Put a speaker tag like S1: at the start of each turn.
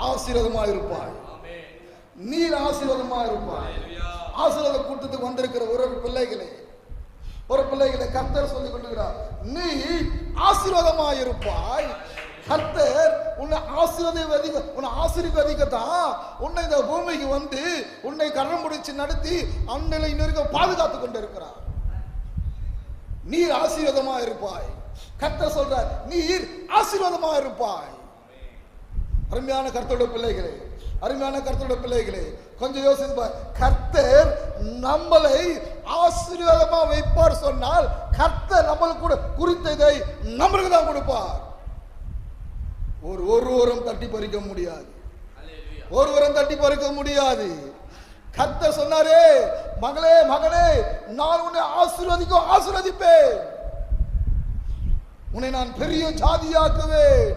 S1: ஆசீர்வாதமாக இருப்பாய். நீர் ஆசீர்வாதமாக இருப்பாய். ஆசீர்வாத கூட்டத்துக்கு வந்திருக்கிற ஒரு பிள்ளைகளை கர்த்தர் சொல்லிக் கொண்டிருக்கிறார், நீ ஆசீர்வாதமாக இருப்பாய். கர்த்தர் உன்னை ஆசீர்வதிக்கத்தான் உன்னை இந்த பூமிக்கு வந்து உன்னை கரம் பிடிச்சு நடத்தி அன்னையில இன்னொரு பாதுகாத்து கொண்டு இருக்கிறார். நீர் ஆசீர்வாதமா இருப்பாய். கர்த்தர் சொல்றார், நீர் ஆசீர்வாதமா இருப்பாய். அருமையான கர்த்தருடைய பிள்ளைகளே, கொஞ்சம் யோசித்து, கர்த்தர் நம்மளை ஆசீர்வாதமா வைப்பார் சொன்னால் கர்த்தர் நம்மளுக்கு கூட குறித்ததை நம்மளுக்கு தான் கொடுப்பார். ஒருவரும் தட்டி பறிக்க முடியாது. கர்த்தர் சொன்னாரே, மகனே நான் உன்னை ஆசீர்வதிப்பேன், உன்னை நான் பெரிய ஜாதியாக்குவேன்.